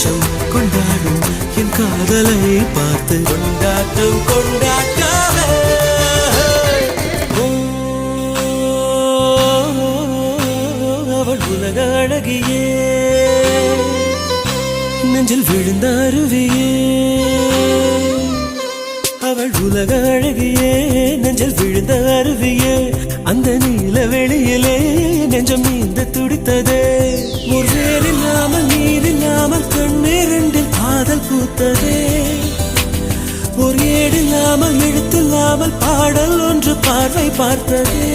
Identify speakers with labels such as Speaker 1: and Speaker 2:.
Speaker 1: சந்தோஷம் கொண்டாடும் என் காதலை பார்த்து கொண்டாட்டம் கொண்டாட்டமே. அவள் உலக அழகியே, நெஞ்சில் விழுந்த அருவியே. அவள் உலக அழகியே, நெஞ்சில் விழுந்த அருவியே. அந்த நீல வெளியிலே நெஞ்சம் நீந்த துடித்ததே. ஒரு வேலில்லாமல் நீரில்லாமல் கண்ணீரில் காதல் பூத்ததே. ஒரு ஏடில்லாமல் எழுத்தில்லாமல் பாடல் ஒன்று பார்வை பார்த்ததே.